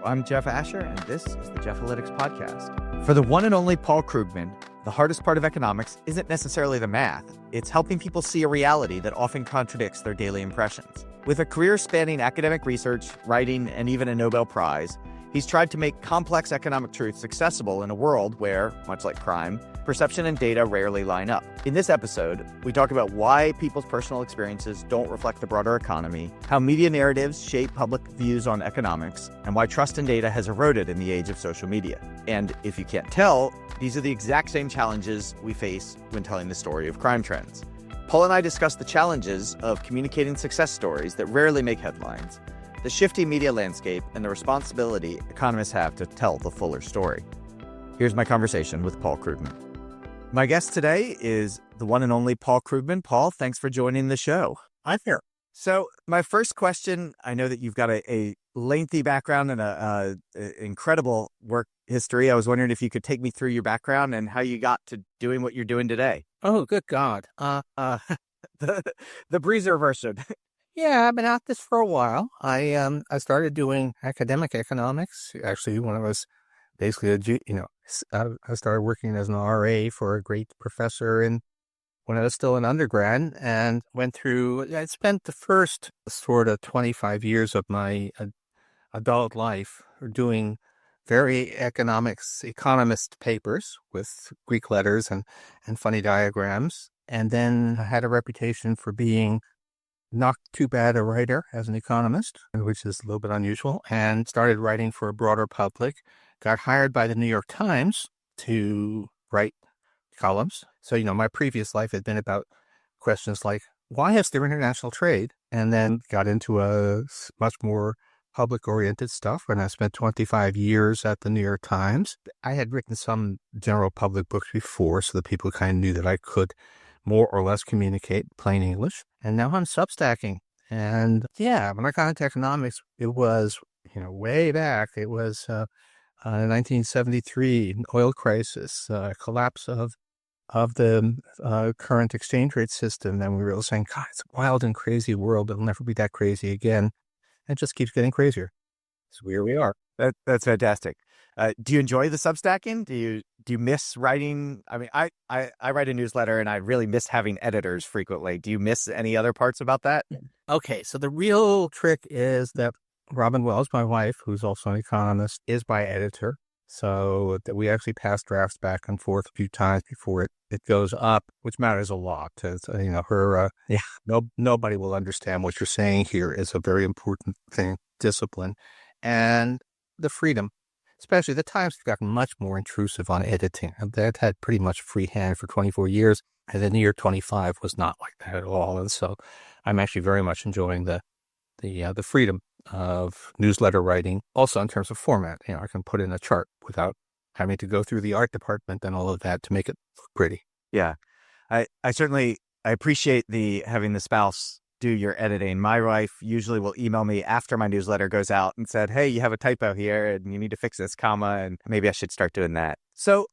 I'm Jeff Asher, and this is the Jeff-alytics podcast. For the one and only Paul Krugman, the hardest part of economics isn't necessarily the math. It's helping people see a reality that often contradicts their daily impressions. With a career spanning academic research, writing, and even a Nobel Prize, he's tried to make complex economic truths accessible in a world where, much like crime, perception and data rarely line up. In this episode, we talk about why people's personal experiences don't reflect the broader economy, how media narratives shape public views on economics, and why trust in data has eroded in the age of social media. And if you can't tell, these are the exact same challenges we face when telling the story of crime trends. Paul and I discuss the challenges of communicating success stories that rarely make headlines, the shifting media landscape, and the responsibility economists have to tell the fuller story. Here's my conversation with Paul Krugman. My guest today is the one and only Paul Krugman. Paul, thanks for joining the show. I'm here. So my first question, I know that you've got a lengthy background and a incredible work history. I was wondering if you could take me through your background and how you got to doing what you're doing today. Oh, good God. The breezer version. Yeah, I've been at this for a while. I started doing academic economics, actually, when I was basically I started working as an RA for a great professor when I was still an undergrad, and I spent the first sort of 25 years of my adult life doing very economist papers with Greek letters and funny diagrams, and then I had a reputation for being not too bad a writer as an economist, which is a little bit unusual, and started writing for a broader public. Got hired by the New York Times to write columns. So, my previous life had been about questions like, why is there international trade? And then got into a much more public-oriented stuff when I spent 25 years at the New York Times. I had written some general public books before, so that people kind of knew that I could more or less communicate plain English. And now I'm Substacking. And yeah, when I got into economics, it was, way back. It was 1973, oil crisis, collapse of the current exchange rate system. And we were all saying, God, it's a wild and crazy world. It'll never be that crazy again. And it just keeps getting crazier. So here we are. That's fantastic. Do you enjoy the Substacking? Do you miss writing? I mean, I write a newsletter and I really miss having editors frequently. Do you miss any other parts about that? Okay, so the real trick is that Robin Wells, my wife, who's also an economist, is my editor. So that we actually pass drafts back and forth a few times before it goes up, which matters a lot. Nobody will understand what you're saying here is a very important thing, discipline, and the freedom. Especially the Times have gotten much more intrusive on editing. They've had pretty much free hand for 24 years, and then year 25 was not like that at all. And so I'm actually very much enjoying the freedom of newsletter writing. Also in terms of format, I can put in a chart without having to go through the art department and all of that to make it look pretty. Yeah, I certainly appreciate having the spouse do your editing. My wife usually will email me after my newsletter goes out and said, hey, you have a typo here and you need to fix this comma, and maybe I should start doing that. So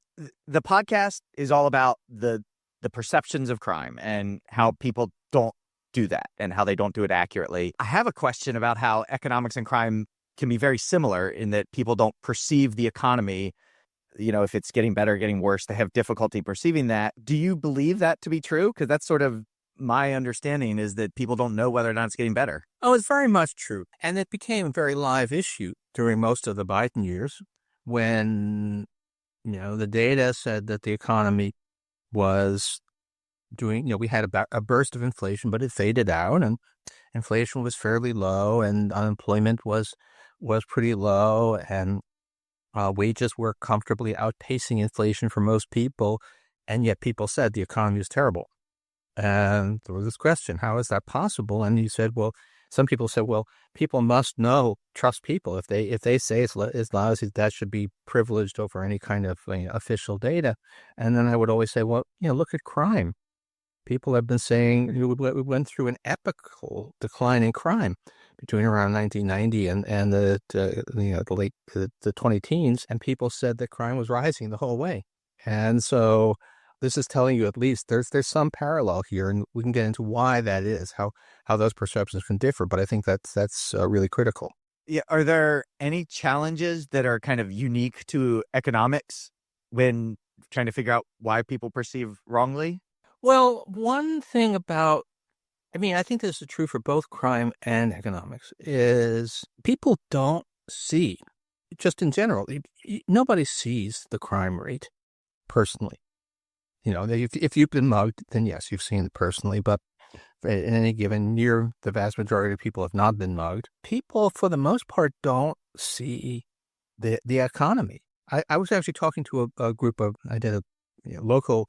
the podcast is all about the perceptions of crime and how people don't do that and how they don't do it accurately. I have a question about how economics and crime can be very similar in that people don't perceive the economy, if it's getting better, getting worse, they have difficulty perceiving that. Do you believe that to be true? Because that's sort of my understanding, is that people don't know whether or not it's getting better. Oh, it's very much true. And it became a very live issue during most of the Biden years when, the data said that the economy was doing, we had a burst of inflation, but it faded out and inflation was fairly low and unemployment was pretty low, and wages were comfortably outpacing inflation for most people. And yet people said the economy is terrible. And there was this question, how is that possible? And you said, some people said, people must trust people. If they say it's lousy, that should be privileged over any kind of official data. And then I would always say, look at crime. People have been saying we went through an epical decline in crime between around 1990 and the late 2010s, and people said that crime was rising the whole way. And so this is telling you at least there's some parallel here, and we can get into why that is, how those perceptions can differ. But I think that's really critical. Yeah, are there any challenges that are kind of unique to economics when trying to figure out why people perceive wrongly? Well, one thing about, I think this is true for both crime and economics, is people don't see, just in general, nobody sees the crime rate personally. If you've been mugged, then yes, you've seen it personally, but in any given year, the vast majority of people have not been mugged. People, for the most part, don't see the economy. I was actually talking to a group of, I did a local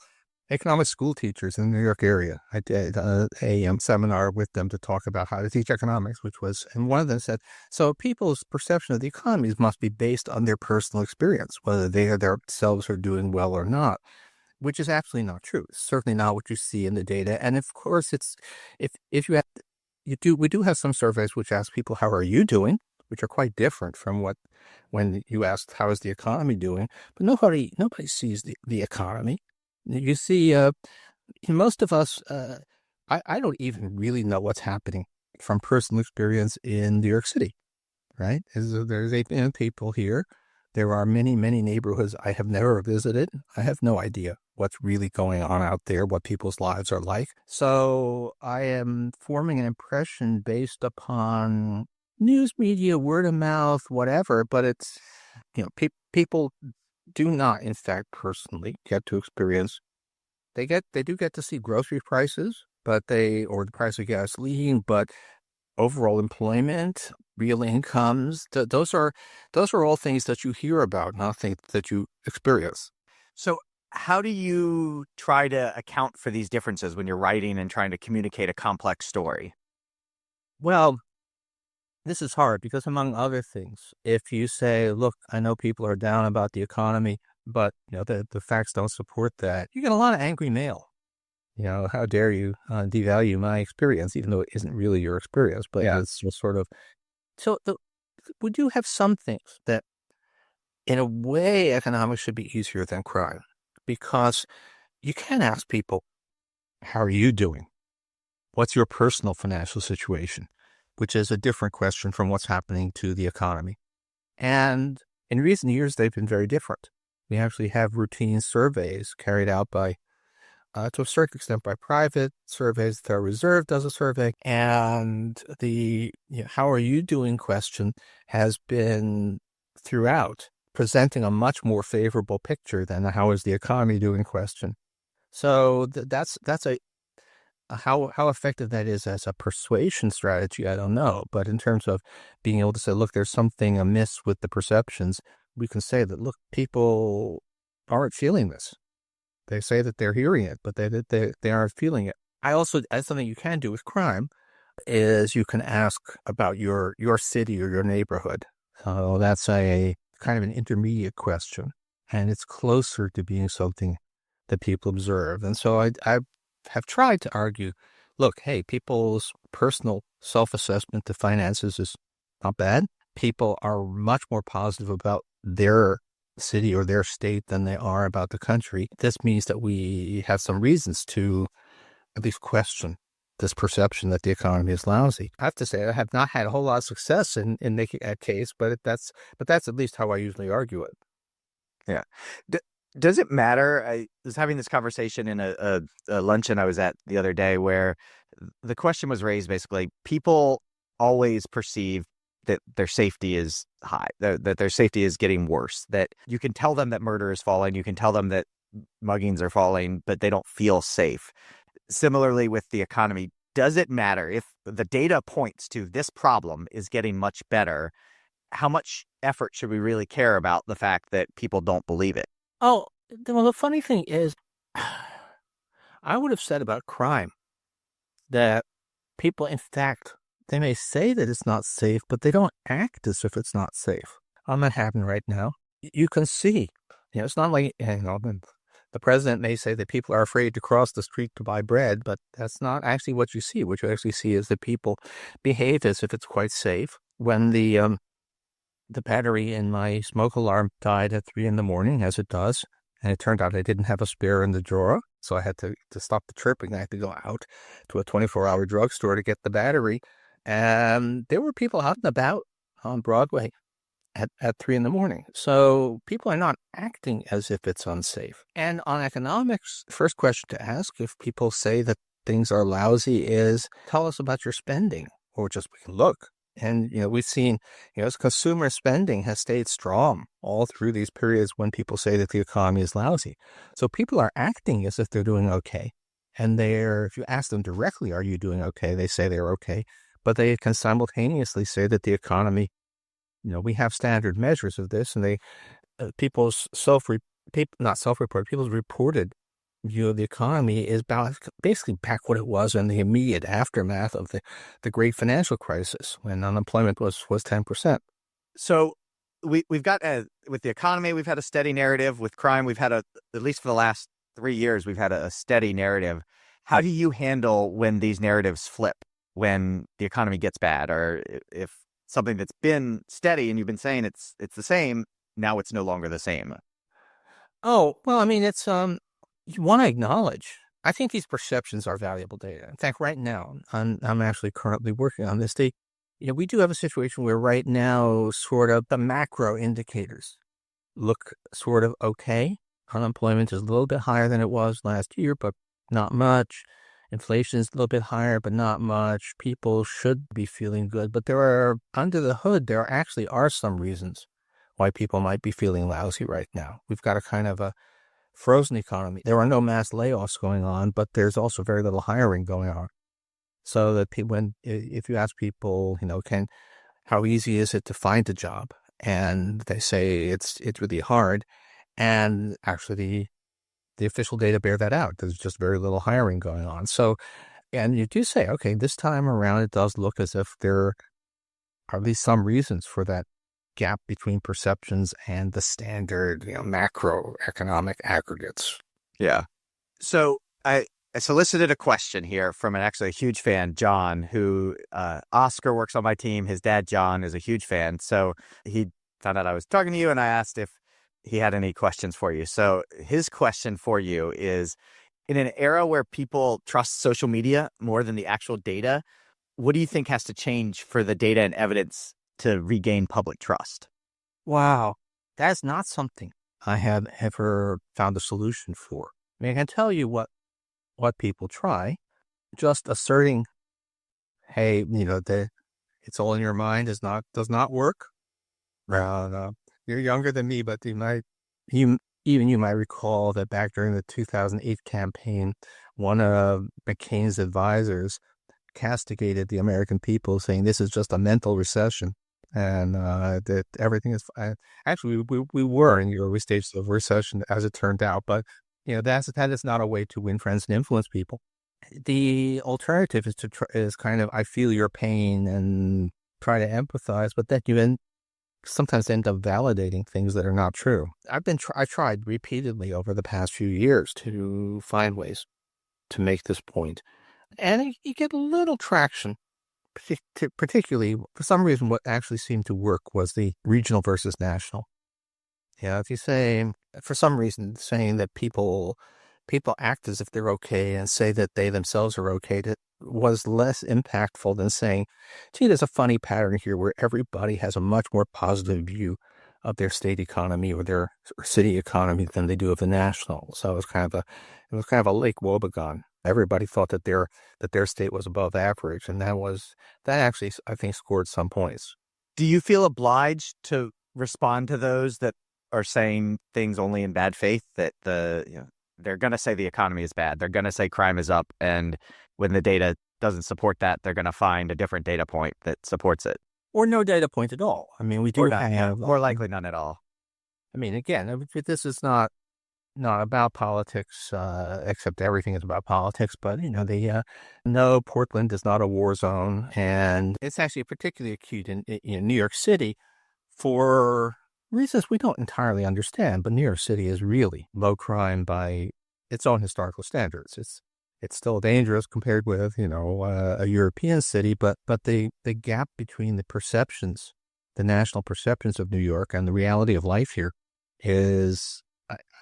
economic school teachers in the New York area. I did a seminar with them to talk about how to teach economics, and one of them said, so people's perception of the economies must be based on their personal experience, whether they themselves are doing well or not, which is absolutely not true. It's certainly not what you see in the data. And of course, if you have, we do have some surveys which ask people, how are you doing? Which are quite different from when you asked, how is the economy doing? But nobody sees the economy. You see, most of us, I don't even really know what's happening from personal experience in New York City, right? There's 8 million people here. There are many, many neighborhoods I have never visited. I have no idea what's really going on out there, what people's lives are like. So I am forming an impression based upon news media, word of mouth, whatever. But it's, people do not, in fact, personally get to experience. They do get to see grocery prices, or the price of gasoline, but overall employment, real incomes, those are all things that you hear about, not things that you experience. So how do you try to account for these differences when you're writing and trying to communicate a complex story? Well, this is hard because, among other things, if you say, look, I know people are down about the economy, but the facts don't support that, you get a lot of angry mail. How dare you devalue my experience, even though it isn't really your experience, but it's just sort of. So we do have some things that, in a way, economics should be easier than crime, because you can ask people, how are you doing? What's your personal financial situation? Which is a different question from what's happening to the economy. And in recent years, they've been very different. We actually have routine surveys carried out by, to a certain extent, by private surveys. The Federal Reserve does a survey, and the how are you doing question has been throughout presenting a much more favorable picture than the how is the economy doing question. So that's a how effective that is as a persuasion strategy, I don't know. But in terms of being able to say, look, there's something amiss with the perceptions, we can say that, look, people aren't feeling this. They say that they're hearing it, but they aren't feeling it. As something you can do with crime, is you can ask about your city or your neighborhood. So that's a kind of an intermediate question, and it's closer to being something that people observe. And so I have tried to argue, look, hey, people's personal self-assessment to finances is not bad. People are much more positive about their city or their state than they are about the country. This means that we have some reasons to at least question this perception that the economy is lousy. I have to say, I have not had a whole lot of success in making that case, but that's at least how I usually argue it. Yeah. Does it matter? I was having this conversation in a luncheon I was at the other day where the question was raised, basically, people always perceive that their safety is high, that their safety is getting worse, that you can tell them that murder is falling, you can tell them that muggings are falling, but they don't feel safe. Similarly with the economy, does it matter if the data points to this problem is getting much better? How much effort should we really care about the fact that people don't believe it? Oh, well, the funny thing is, I would have said about crime that people, in fact, they may say that it's not safe, but they don't act as if it's not safe. On Manhattan right now, you can see, it's not like, the president may say that people are afraid to cross the street to buy bread, but that's not actually what you see. What you actually see is that people behave as if it's quite safe. When the battery in my smoke alarm died at 3 a.m, as it does, and it turned out I didn't have a spare in the drawer, so I had to stop the tripping. I had to go out to a 24-hour drugstore to get the battery. And there were people out and about on Broadway at 3 a.m. So people are not acting as if it's unsafe. And on economics, first question to ask if people say that things are lousy is, tell us about your spending, or just we can look. And, we've seen, consumer spending has stayed strong all through these periods when people say that the economy is lousy. So people are acting as if they're doing okay. And if you ask them directly, are you doing okay? They say they're okay. But they can simultaneously say that the economy, we have standard measures of this, and people's reported view of the economy is basically back what it was in the immediate aftermath of the great financial crisis, when unemployment was 10%. So we've got, with the economy, we've had a steady narrative. With crime, we've had at least for the last 3 years, we've had a steady narrative. How do you handle when these narratives flip, when the economy gets bad, or if something that's been steady and you've been saying it's the same, now it's no longer the same? Oh, well, I mean, it's, you want to acknowledge, I think these perceptions are valuable data. In fact, right now, I'm actually currently working on this. We do have a situation where right now, sort of the macro indicators look sort of okay. Unemployment is a little bit higher than it was last year, but not much. Inflation is a little bit higher, but not much. People should be feeling good. But under the hood, there actually are some reasons why people might be feeling lousy right now. We've got a kind of a frozen economy. There are no mass layoffs going on, but there's also very little hiring going on. So that if you ask people, how easy is it to find a job? And they say it's really hard. And actually, the official data bear that out. There's just very little hiring going on. So, and you do say, okay, this time around, it does look as if there are at least some reasons for that gap between perceptions and the standard, macroeconomic aggregates. Yeah. So I solicited a question here from actually a huge fan, John, who Oscar works on my team. His dad, John, is a huge fan. So he found out I was talking to you, and I asked if he had any questions for you. So his question for you is, in an era where people trust social media more than the actual data, what do you think has to change for the data and evidence to regain public trust? Wow, that's not something I have ever found a solution for. I mean, I can tell you what people try. Just asserting, hey, it's all in your mind does not work. You're younger than me, but you might recall that back during the 2008 campaign, one of McCain's advisors castigated the American people, saying this is just a mental recession, and that everything is fine. Actually, we were in the early stages of recession, as it turned out, but that is not a way to win friends and influence people. The alternative is kind of, I feel your pain and try to empathize, but then you sometimes end up validating things that are not true. I tried repeatedly over the past few years to find ways to make this point, and you get a little traction. Particularly, for some reason, what actually seemed to work was the regional versus national. If you say, for some reason, saying that people act as if they're okay and say that they themselves are okay, that was less impactful than saying, gee, there's a funny pattern here where everybody has a much more positive view of their state economy or their city economy than they do of the national. So it was kind of a Lake Wobegon. Everybody thought that their state was above average, and that actually, I think, scored some points. Do you feel obliged to respond to those that are saying things only in bad faith, that they're going to say the economy is bad, they're going to say crime is up, and when the data doesn't support that, they're going to find a different data point that supports it? Or no data point at all. I mean, we do have... More likely none at all. I mean, again, this is not about politics, except everything is about politics. But, no, Portland is not a war zone. And it's actually particularly acute in New York City for reasons we don't entirely understand. But New York City is really low crime by its own historical standards. It's still dangerous compared with, a European city. But the gap between the national perceptions of New York and the reality of life here is...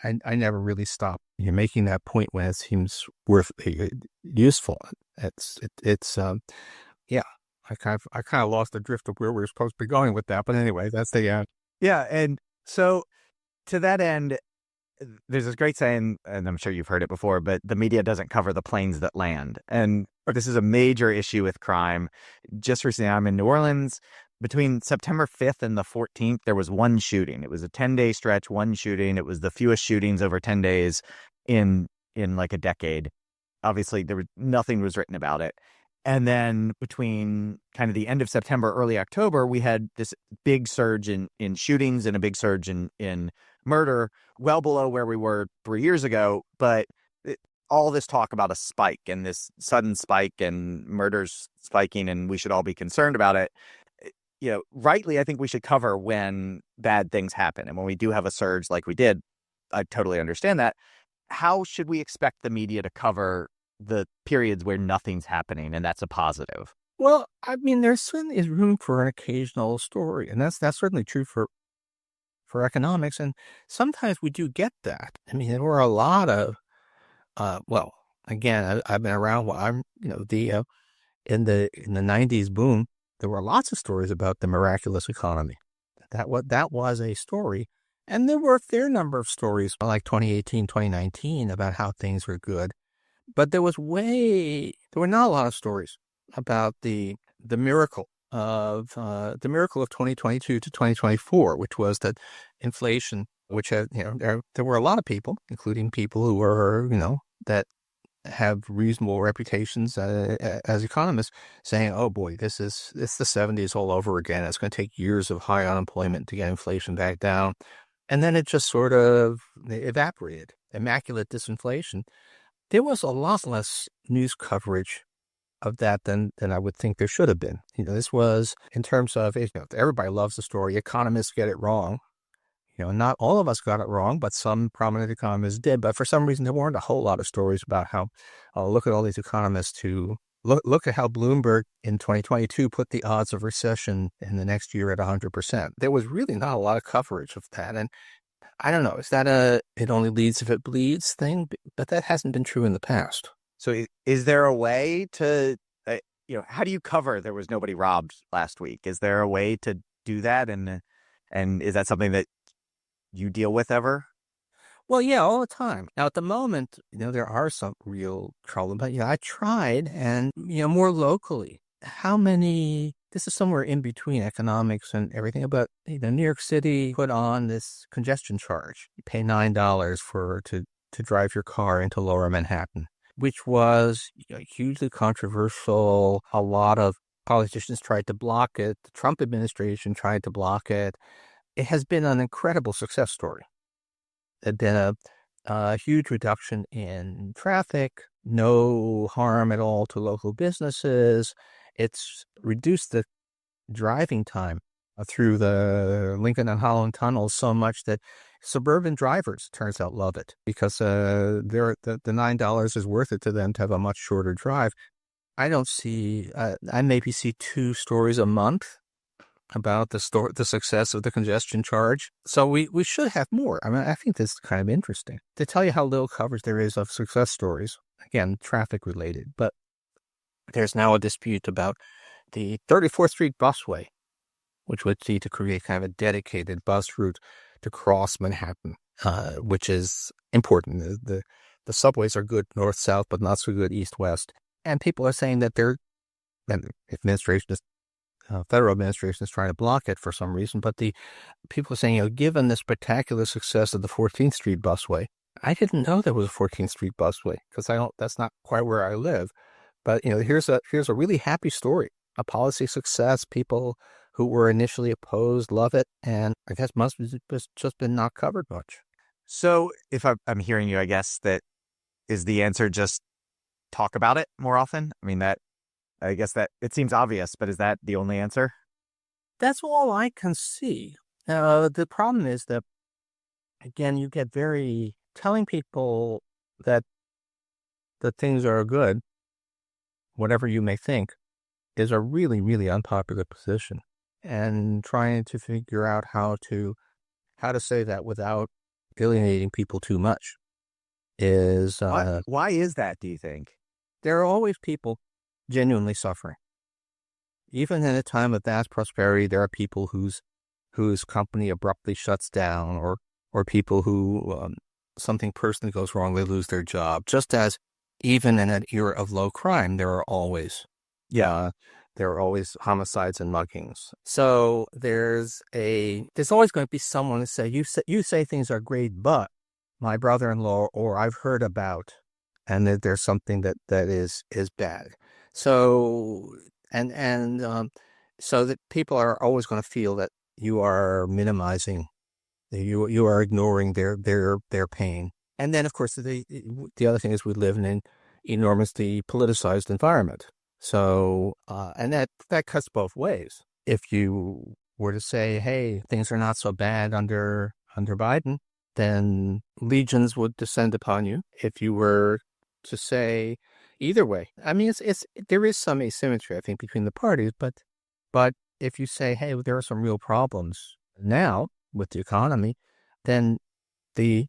I never really stop making that point when it seems useful. I kind of lost the drift of where we were supposed to be going with that. But anyway, that's the end. Yeah. And so to that end, there's this great saying, and I'm sure you've heard it before, but the media doesn't cover the planes that land. And this is a major issue with crime. Just recently, I'm in New Orleans. Between September 5th and the 14th, there was one shooting. It was a 10-day stretch, one shooting. It was the fewest shootings over 10 days in like a decade. Obviously, nothing was written about it. And then between kind of the end of September, early October, we had this big surge in shootings and a big surge in murder, well below where we were 3 years ago. But all this talk about a spike and this sudden spike and murders spiking, and we should all be concerned about it. Rightly, I think we should cover when bad things happen. And when we do have a surge like we did, I totally understand that. How should we expect the media to cover the periods where nothing's happening and that's a positive? Well, I mean, there certainly is room for an occasional story, and that's certainly true for economics. And sometimes we do get that. I mean, there were a lot of, well, again, I've been around. Well, I'm, in the 90s boom, there were lots of stories about the miraculous economy. That was a story. And there were a fair number of stories like 2018, 2019 about how things were good. But there were not a lot of stories about the miracle of 2022 to 2024, which was that inflation, which had, there were a lot of people, including people who were, that have reasonable reputations as economists, saying, "Oh boy, it's the 70s all over again. It's going to take years of high unemployment to get inflation back down," and then it just sort of evaporated. Immaculate disinflation. There was a lot less news coverage of that than I would think there should have been. This was in terms of everybody loves the story. Economists get it wrong. Not all of us got it wrong, but some prominent economists did. But for some reason, there weren't a whole lot of stories about how, look at all these economists who, look at how Bloomberg in 2022 put the odds of recession in the next year at 100%. There was really not a lot of coverage of that. And I don't know, is that it only leads if it bleeds thing? But that hasn't been true in the past. So is there a way to, how do you cover there was nobody robbed last week? Is there a way to do that? And is that something that you deal with ever? Well, yeah, all the time. Now, at the moment, there are some real trouble, but I tried, and more locally. This is somewhere in between economics and everything, but New York City put on this congestion charge. You pay $9 to drive your car into Lower Manhattan, which was hugely controversial. A lot of politicians tried to block it. The Trump administration tried to block it. It has been an incredible success story. There's been a huge reduction in traffic, no harm at all to local businesses. It's reduced the driving time through the Lincoln and Holland tunnels so much that suburban drivers, turns out, love it because the $9 is worth it to them to have a much shorter drive. I maybe see 2 stories a month about the success of the congestion charge. So we should have more. I mean, I think this is kind of interesting to tell you how little coverage there is of success stories. Again, traffic related, but there's now a dispute about the 34th Street busway, which would see to create kind of a dedicated bus route to cross Manhattan, which is important. The subways are good north-south, but not so good east-west. And people are saying that federal administration is trying to block it for some reason, but the people are saying, given the spectacular success of the 14th Street busway, I didn't know there was a 14th Street busway because that's not quite where I live. But here's a really happy story, a policy success. People who were initially opposed love it, and I guess must have just been not covered much. So if I'm hearing you, I guess that is the answer. Just talk about it more often. I mean, I guess that it seems obvious, but is that the only answer? That's all I can see. The problem is that, again, you get telling people that things are good, whatever you may think, is a really, really unpopular position. And trying to figure out how to say that without alienating people too much is... Why is that, do you think? There are always people genuinely suffering. Even in a time of vast prosperity, there are people whose company abruptly shuts down, or people who something personally goes wrong, they lose their job. Just as even in an era of low crime, there are always homicides and muggings. So there's always going to be someone to say, you say things are great, but my brother-in-law or I've heard about, and that there's something that is bad. So so that people are always going to feel that you are minimizing, you are ignoring their pain. And then, of course, the other thing is we live in an enormously politicized environment. So, and that cuts both ways. If you were to say, hey, things are not so bad under Biden, then legions would descend upon you. If you were to say either way, I mean, there is some asymmetry, I think, between the parties, but if you say, hey, there are some real problems now with the economy, then the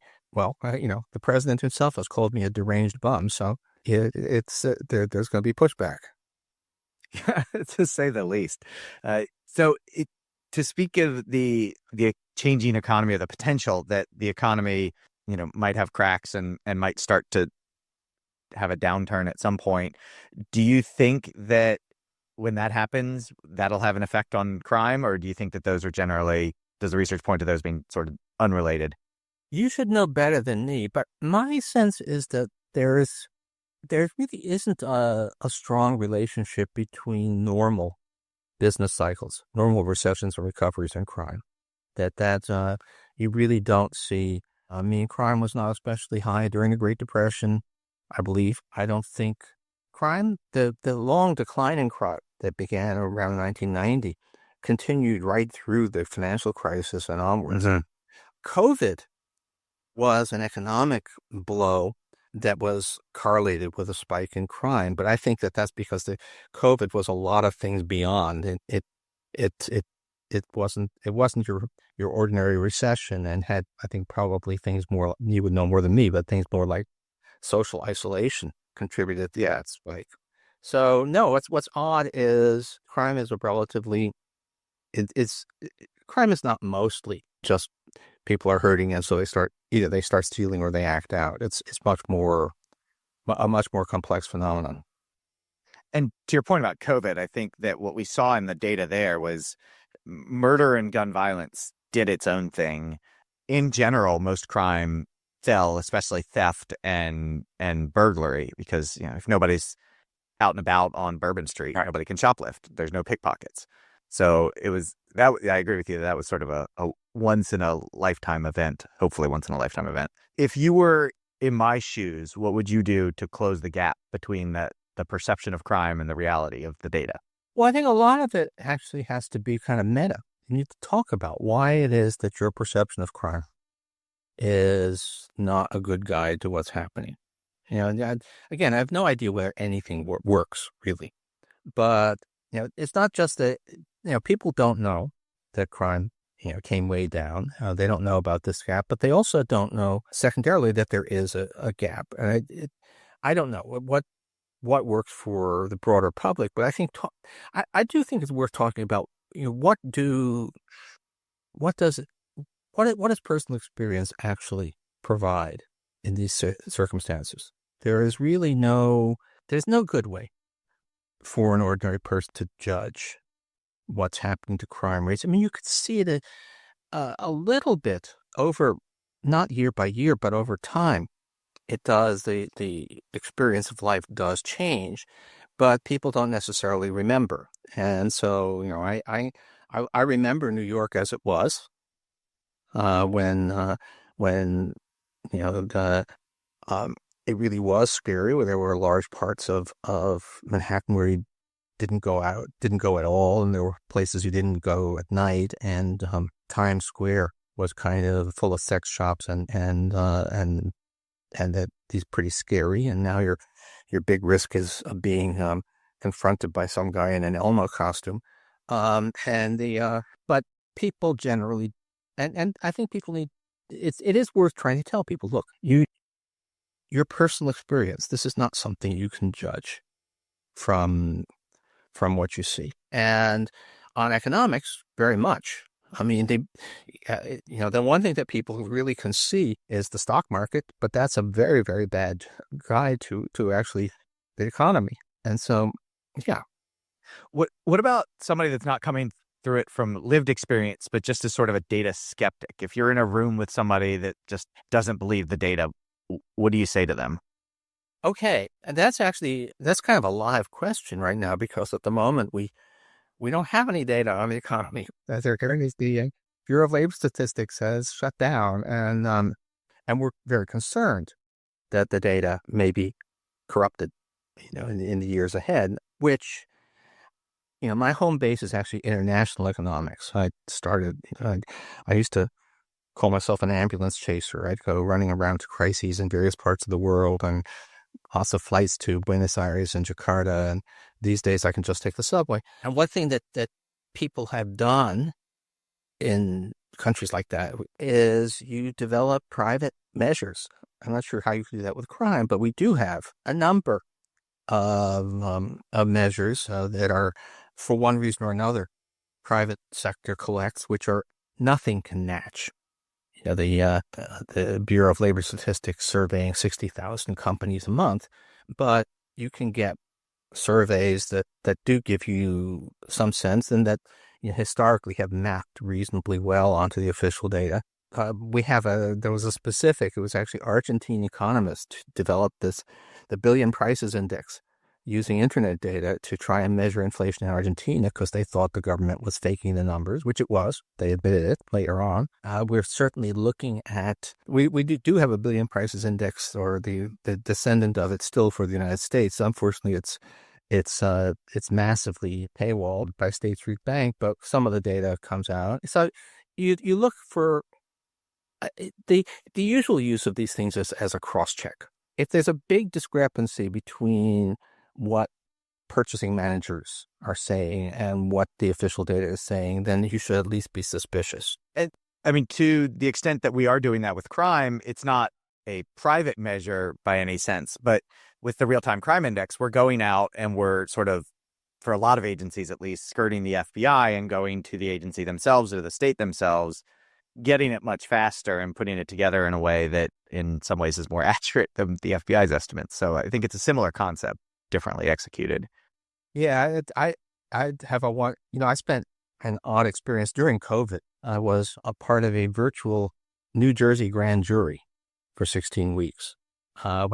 president himself has called me a deranged bum. So there's going to be pushback. To say the least. To speak of the changing economy, or the potential that the economy, might have cracks and might start to have a downturn at some point, do you think that when that happens, that'll have an effect on crime, or do you think that those are generally, does the research point to those being sort of unrelated? You should know better than me, but my sense is that there really isn't a strong relationship between normal business cycles, normal recessions and recoveries, and crime. That you really don't see. I mean, crime was not especially high during the Great Depression, I believe. I don't think crime, the long decline in crime that began around 1990, continued right through the financial crisis and onwards. Mm-hmm. COVID was an economic blow that was correlated with a spike in crime, but I think that's because the COVID was a lot of things beyond. It wasn't your ordinary recession, and had, I think, probably things more, you would know more than me, but things more like social isolation contributed to that spike. So no, what's odd is crime is crime is not mostly just people are hurting, and so they start stealing or they act out. It's a much more complex phenomenon. And to your point about COVID, I think that what we saw in the data there was murder and gun violence did its own thing. In general, most crime fell, especially theft and burglary, because if nobody's out and about on Bourbon Street, nobody can shoplift. There's no pickpockets. So it was that. I agree with you. That was sort of a once in a lifetime event. Hopefully, once in a lifetime event. If you were in my shoes, what would you do to close the gap between the perception of crime and the reality of the data? Well, I think a lot of it actually has to be kind of meta. You need to talk about why it is that your perception of crime is not a good guide to what's happening. Again, I have no idea whether anything works really, but it's not just that people don't know that crime came way down. They don't know about this gap, but they also don't know secondarily that there is a gap. And I don't know what works for the broader public, but I think I do think it's worth talking about. What does personal experience actually provide in these circumstances? There's no good way for an ordinary person to judge what's happening to crime rates. I mean, you could see it a little bit over, not year by year, but over time. It does, the experience of life does change, but people don't necessarily remember. And so, I remember New York as it was when it really was scary, where there were large parts of Manhattan where you didn't go at all, and there were places you didn't go at night, and Times Square was kind of full of sex shops and that these pretty scary. And now your big risk is of being confronted by some guy in an Elmo costume, but people generally, and I think people need, it is worth trying to tell people, look, your personal experience, this is not something you can judge from from what you see. And on economics, very much. I mean, the one thing that people really can see is the stock market, but that's a very, very bad guide to actually the economy. And so, yeah. What about somebody that's not coming through it from lived experience, but just as sort of a data skeptic? If you're in a room with somebody that just doesn't believe the data, what do you say to them? Okay, and that's kind of a live question right now, because at the moment we don't have any data on the economy. As they're currently, the Bureau of Labor Statistics has shut down, and we're very concerned that the data may be corrupted, in the years ahead. Which, my home base is actually international economics. I used to call myself an ambulance chaser. I'd go running around to crises in various parts of the world, and lots of flights to Buenos Aires and Jakarta. And these days I can just take the subway. And one thing that people have done in countries like that is you develop private measures. I'm not sure how you can do that with crime, but we do have a number of measures that are, for one reason or another, private sector collects, which are nothing can match. The Bureau of Labor Statistics surveying 60,000 companies a month, but you can get surveys that do give you some sense, and that historically have mapped reasonably well onto the official data. There was it was actually Argentine economists who developed the Billion Prices Index, using internet data to try and measure inflation in Argentina, because they thought the government was faking the numbers, which it was. They admitted it later on. We're certainly looking at, we do have a Billion Prices Index, or the descendant of it, still for the United States. Unfortunately, it's massively paywalled by State Street Bank, but some of the data comes out. So you look for the usual use of these things as a cross-check. If there's a big discrepancy between what purchasing managers are saying and what the official data is saying, then you should at least be suspicious. And I mean, to the extent that we are doing that with crime, it's not a private measure by any sense, but with the real-time crime index, we're going out and we're sort of, for a lot of agencies at least, skirting the FBI and going to the agency themselves or the state themselves, getting it much faster and putting it together in a way that in some ways is more accurate than the FBI's estimates. So I think it's a similar concept, differently executed. Yeah, I have I spent an odd experience during COVID. I was a part of a virtual New Jersey grand jury for 16 weeks. Wow.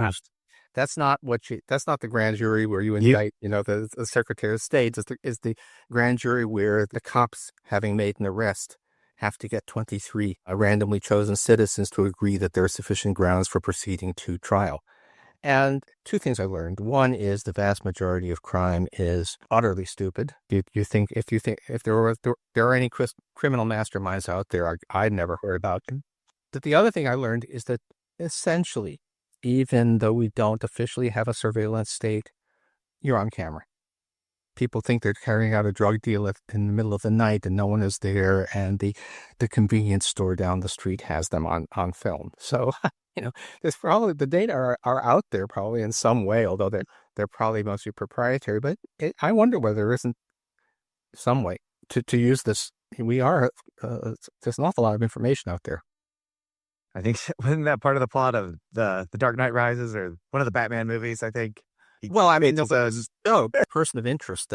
That's not the grand jury where you indict, the Secretary of State. It's the grand jury where the cops, having made an arrest, have to get 23 randomly chosen citizens to agree that there are sufficient grounds for proceeding to trial. And two things I learned. One is the vast majority of crime is utterly stupid. If there are any criminal masterminds out there, I'd never heard about them. But the other thing I learned is that essentially, even though we don't officially have a surveillance state, you're on camera. People think they're carrying out a drug deal in the middle of the night and no one is there, and the convenience store down the street has them on film. So, there's probably, the data are out there probably in some way, although they're probably mostly proprietary. But I wonder whether there isn't some way to use this. There's an awful lot of information out there. I think, wasn't that part of the plot of the Dark Knight Rises or one of the Batman movies, I think? Well, I mean, person of interest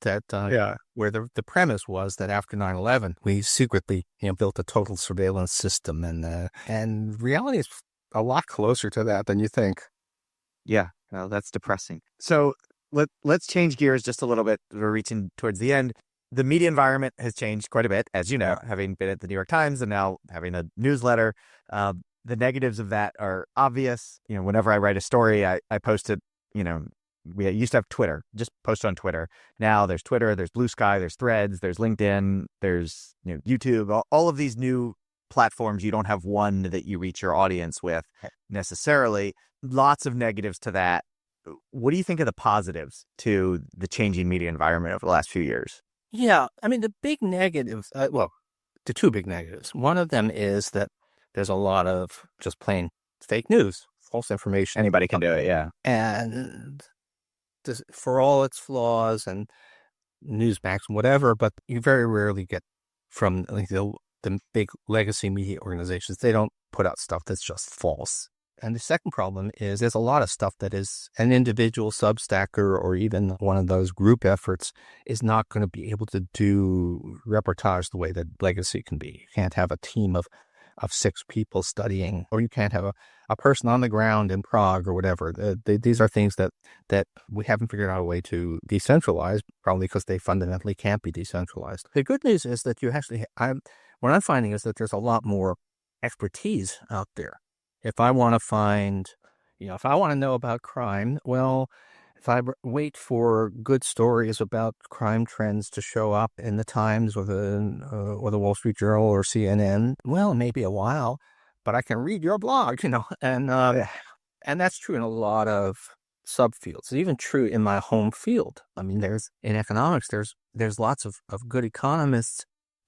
where the premise was that after 9/11, we secretly, built a total surveillance system, and reality is a lot closer to that than you think. Yeah, well, that's depressing. So let's change gears just a little bit. We're reaching towards the end. The media environment has changed quite a bit, as you know, having been at the New York Times and now having a newsletter. The negatives of that are obvious. Whenever I write a story, I post it. We used to have Twitter, just post on Twitter. Now there's Twitter, there's Blue Sky, there's Threads, there's LinkedIn, there's YouTube, all of these new platforms. You don't have one that you reach your audience with necessarily. Lots of negatives to that. What do you think of the positives to the changing media environment over the last few years? Yeah, I mean, the big negatives, the two big negatives. One of them is that there's a lot of just plain fake news, false information. Anybody can do it, yeah. And for all its flaws, and Newsmax, whatever, but you very rarely get from like, the big legacy media organizations. They don't put out stuff that's just false. And the second problem is there's a lot of stuff that is an individual Substacker or even one of those group efforts is not going to be able to do reportage the way that legacy can be. You can't have a team of 6 people studying, or you can't have a person on the ground in Prague or whatever. These are things that we haven't figured out a way to decentralize, probably because they fundamentally can't be decentralized. The good news is that you actually, what I'm finding is that there's a lot more expertise out there. If I want to find, if I want to know about crime, well, if I wait for good stories about crime trends to show up in the Times or the Wall Street Journal or CNN, well, maybe a while, but I can read your blog, and that's true in a lot of subfields. It's even true in my home field. I mean, in economics, there's lots of good economists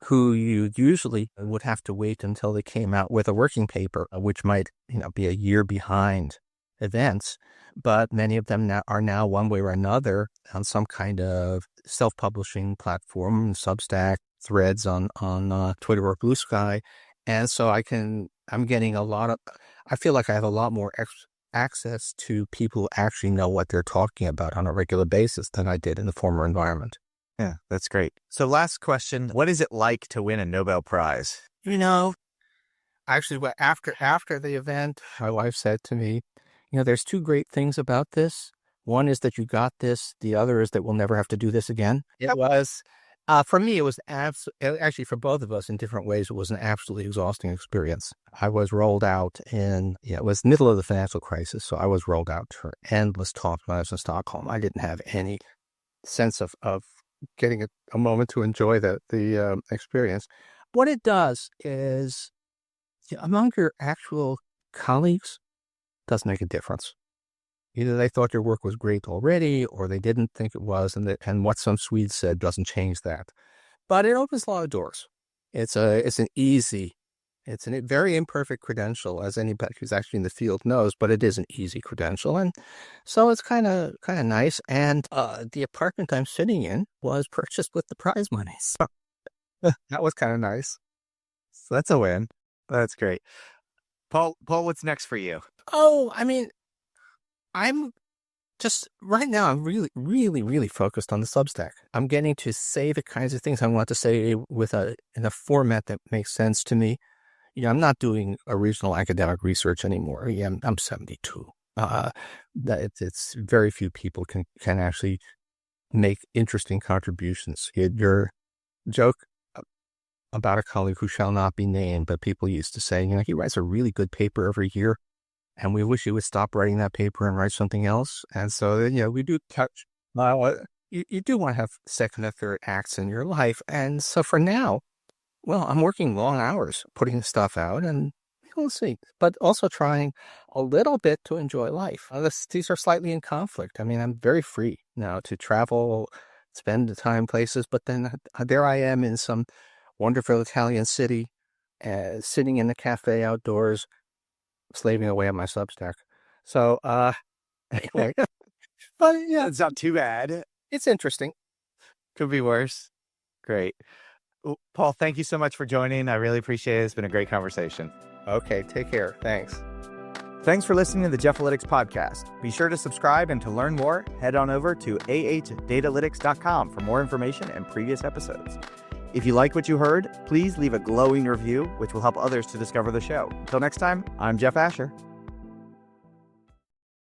who you usually would have to wait until they came out with a working paper, which might, be a year behind events. But many of them are now one way or another on some kind of self-publishing platform, Substack, threads on Twitter or Blue Sky. And so I feel like I have a lot more access to people who actually know what they're talking about on a regular basis than I did in the former environment. Yeah, that's great. So last question, what is it like to win a Nobel Prize? Actually, after the event, my wife said to me, there's 2 great things about this. One is that you got this. The other is that we'll never have to do this again. It was, for me, it was actually for both of us in different ways, it was an absolutely exhausting experience. I was rolled out it was middle of the financial crisis. So I was rolled out for endless talks when I was in Stockholm. I didn't have any sense of getting a moment to enjoy the experience. What it does is, among your actual colleagues, does make a difference. Either they thought your work was great already, or they didn't think it was, and what some Swede said doesn't change that. But it opens a lot of doors. It's a very imperfect credential, as anybody who's actually in the field knows, but it is an easy credential, and so it's kind of nice. And the apartment I'm sitting in was purchased with the prize money, so that was kind of nice. So that's a win. That's great. Paul, what's next for you? Oh, I mean, I'm just right now, I'm really, really, really focused on the Substack. I'm getting to say the kinds of things I want to say in a format that makes sense to me. I'm not doing original academic research anymore. I'm 72. It's very few people can actually make interesting contributions. Your joke about a colleague who shall not be named, but people used to say, he writes a really good paper every year, and we wish he would stop writing that paper and write something else. And so, we do touch. You do want to have second or third acts in your life, and so for now, well, I'm working long hours putting stuff out, and we'll see. But also trying a little bit to enjoy life. These are slightly in conflict. I mean, I'm very free now to travel, spend the time places, but then there I am in some wonderful Italian city, sitting in the cafe outdoors, slaving away at my Substack. So, anyway, but yeah, It's not too bad. it's interesting. Could be worse. Great. Well, Paul, thank you so much for joining. I really appreciate it. It's been a great conversation. Okay, take care. Thanks. Thanks for listening to the Jeff-alytics podcast. Be sure to subscribe, and to learn more, head on over to ahdatalytics.com for more information and previous episodes. If you like what you heard, please leave a glowing review, which will help others to discover the show. Until next time, I'm Jeff Asher.